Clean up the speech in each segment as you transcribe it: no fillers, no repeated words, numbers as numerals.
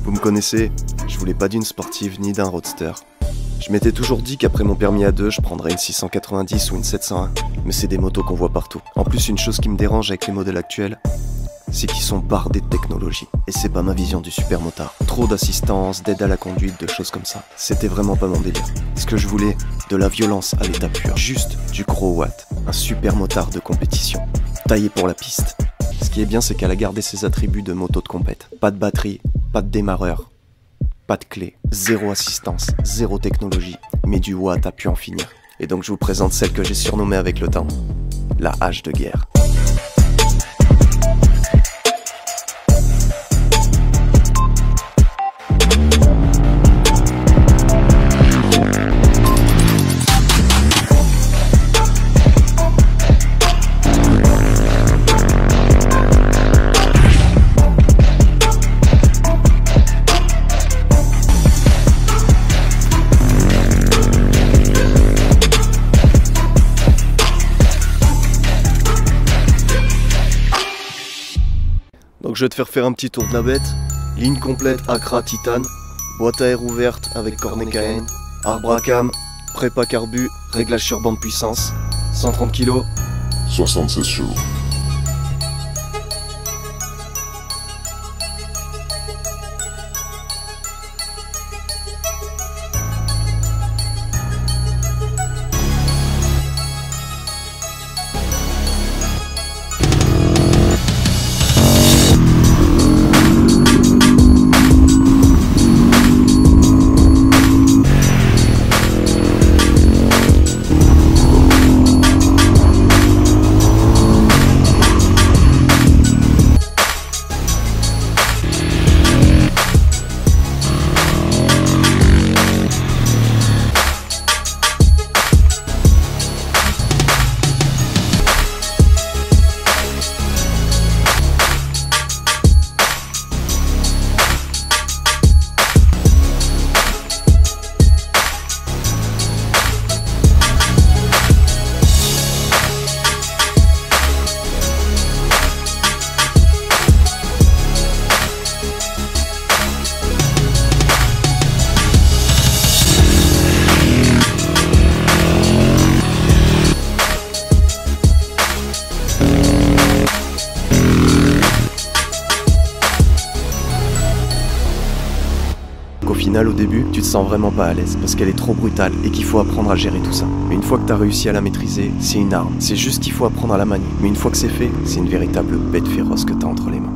Vous me connaissez, je voulais pas d'une sportive ni d'un roadster. Je m'étais toujours dit qu'après mon permis A2, je prendrais une 690 ou une 701, mais c'est des motos qu'on voit partout. En plus, une chose qui me dérange avec les modèles actuels, c'est qu'ils sont bardés de technologie. Et c'est pas ma vision du super motard. Trop d'assistance, d'aide à la conduite, de choses comme ça. C'était vraiment pas mon délire. Ce que je voulais, de la violence à l'état pur. Juste du gros watt. Un super motard de compétition. Taillé pour la piste. Ce qui est bien, c'est qu'elle a gardé ses attributs de moto de compète. Pas de batterie, pas de démarreur, pas de clé, zéro assistance, zéro technologie, mais du watt à pu en finir. Et donc je vous présente celle que j'ai surnommée avec le temps, la hache de guerre. Donc je vais te faire un petit tour de la bête. Ligne complète Accra Titane, boîte à air ouverte avec cornet KN, arbre à cam, prépa carbu, réglage sur bande puissance, 130 kg, 76 chevaux. Au final, au début, tu te sens vraiment pas à l'aise parce qu'elle est trop brutale et qu'il faut apprendre à gérer tout ça. Mais une fois que t'as réussi à la maîtriser, c'est une arme. C'est juste qu'il faut apprendre à la manier. Mais une fois que c'est fait, c'est une véritable bête féroce que t'as entre les mains.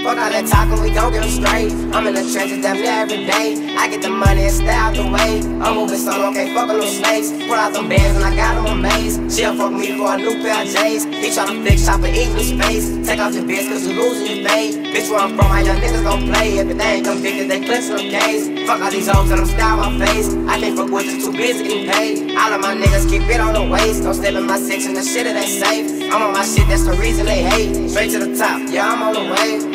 Fuck all that talking, we gon' get them straight. I'm in the trenches damn near every day. I get the money and stay out the way. I'm moving solo, can't fuck with no snakes. Pull out them bands and I got them amazed. She'll fuck me for a new pair of J's. He tryna fix shop and eat in space. Take off your bitch cause you losing your face. Bitch, where I'm from, how young niggas gon' play. If they ain't convicted, they clutching them K's. Fuck all these hoes and I'm style my face. I can't fuck with you, too busy getting paid. All of my niggas keep it on the waist. Don't step in my section, the shit it ain't safe. I'm on my shit, that's the reason they hate. Straight to the top, yeah, I'm on the way.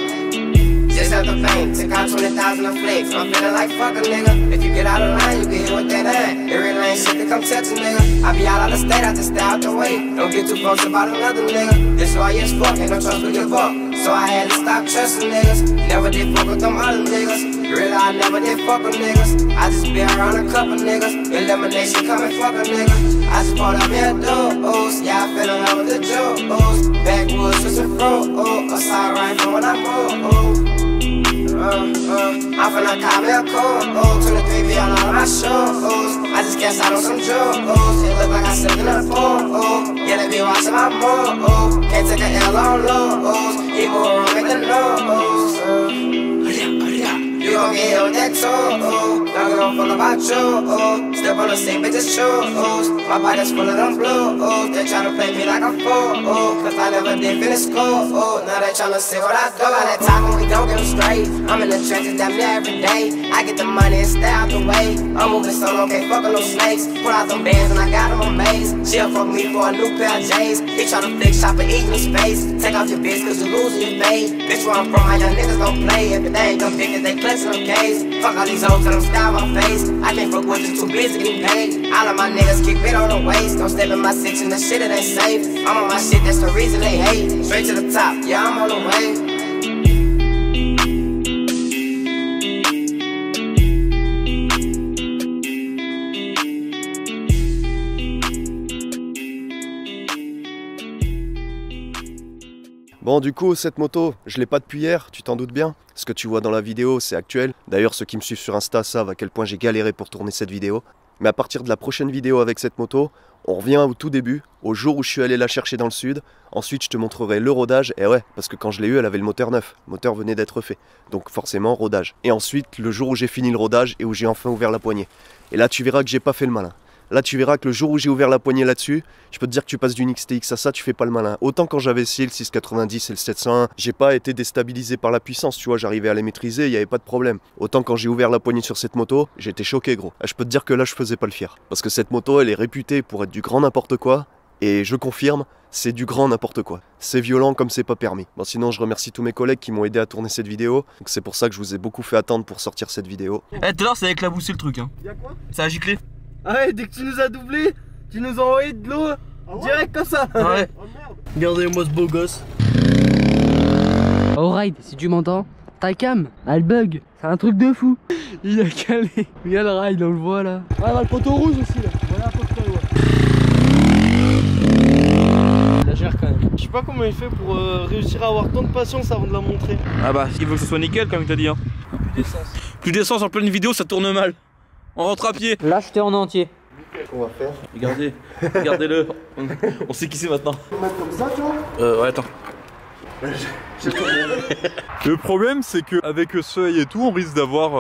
Just out the bank, took out 20,000 of flicks. I'm feeling like fuck a nigga. If you get out of line, you get hit with that line. It really ain't shit to come touch a nigga. I be out of the state, I just stay out the way. Don't get too close about another nigga. This why it's fuck, ain't no trust to give up. So I had to stop trusting niggas. Never did fuck with them other niggas. Really, I never did fuck with niggas. I just been around a couple niggas. Elimination come and fuck a nigga. I just bought up here doors. Yeah, I fell in love with the jewels. Backwoods with some fruit. A side rifle when I move. I'm finna call me a cool. 23 be on all of my shoes. I just guess out on some jewels. It look like I stepped in a pool. Yeah, they be watching my moves. Can't take a L on lose. He move around, make the news. You gon' get hit with that too. Don't give a fuck about you. Step on the same bitches shoes. My body's full of them blues. They tryna play me like a fool. Cause I never did finish school. Now they tryna see what I do. All that talking, we don't get them straight. I'm in the trenches damn near every day. I get the money and stay out the way. I'm moving solo, can't fuck with no snakes. Pull out them bands and I got them amazed. She'll fuck me for a new pair of J's. He tryna fix shop and eat in space. Take off your bitch cause you losing your pay. Bitch where I'm from, my young niggas don't play. If they ain't them bitches, they clutching them K's. Fuck all these hoes and them style my face. I can't fuck with you, too busy getting paid. All of my niggas kick bit on the waist. Don't step in my section, the shit it ain't safe. I'm on my shit, that's the reason they hate. Straight to the top, yeah, I'm on the way. Bon, du coup, cette moto, je l'ai pas depuis hier, tu t'en doutes bien. Ce que tu vois dans la vidéo, c'est actuel. D'ailleurs, ceux qui me suivent sur Insta savent à quel point j'ai galéré pour tourner cette vidéo. Mais à partir de la prochaine vidéo avec cette moto, on revient au tout début, au jour où je suis allé la chercher dans le sud. Ensuite, je te montrerai le rodage. Et ouais, parce que quand je l'ai eu, elle avait le moteur neuf. Le moteur venait d'être fait. Donc forcément, rodage. Et ensuite, le jour où j'ai fini le rodage et où j'ai enfin ouvert la poignée. Et là, tu verras que j'ai pas fait le malin. Là, tu verras que le jour où j'ai ouvert la poignée là-dessus, je peux te dire que tu passes d'une XTX à ça, tu fais pas le malin. Autant quand j'avais essayé le 690 et le 701, j'ai pas été déstabilisé par la puissance, tu vois, j'arrivais à les maîtriser, il n'y avait pas de problème. Autant quand j'ai ouvert la poignée sur cette moto, j'étais choqué, gros. Je peux te dire que là, je faisais pas le fier. Parce que cette moto, elle est réputée pour être du grand n'importe quoi. Et je confirme, c'est du grand n'importe quoi. C'est violent comme c'est pas permis. Bon, sinon, je remercie tous mes collègues qui m'ont aidé à tourner cette vidéo. Donc c'est pour ça que je vous ai beaucoup fait attendre pour sortir cette vidéo. Eh, tout à l'heure, c'est avec la boussée le truc, hein. Y'a quoi? Ça a giclé. Ah ouais, dès que tu nous as doublé, tu nous as envoyé de l'eau direct comme ça. Ah ouais. Oh merde. Regardez-moi ce beau gosse. Oh Ride, si tu m'entends, ta cam, elle bug, c'est un truc de fou. Il a calé. Regarde le Ride, on le voit là. Ah, dans le poteau rouge aussi là. Voilà à peu près, ouais. La gère quand même. Je sais pas comment il fait pour réussir à avoir tant de patience avant de la montrer. Ah bah, il veut que ce soit nickel, comme il t'a dit, hein. Plus d'essence. Plus d'essence en pleine vidéo, ça tourne mal. On rentre à pied. Lâche-toi en entier. Qu'on va faire. Regardez, regardez-le. On sait qui c'est maintenant. On va mettre comme ça, tu vois. Ouais, attends. Le problème, c'est que avec ce œil et tout, on risque d'avoir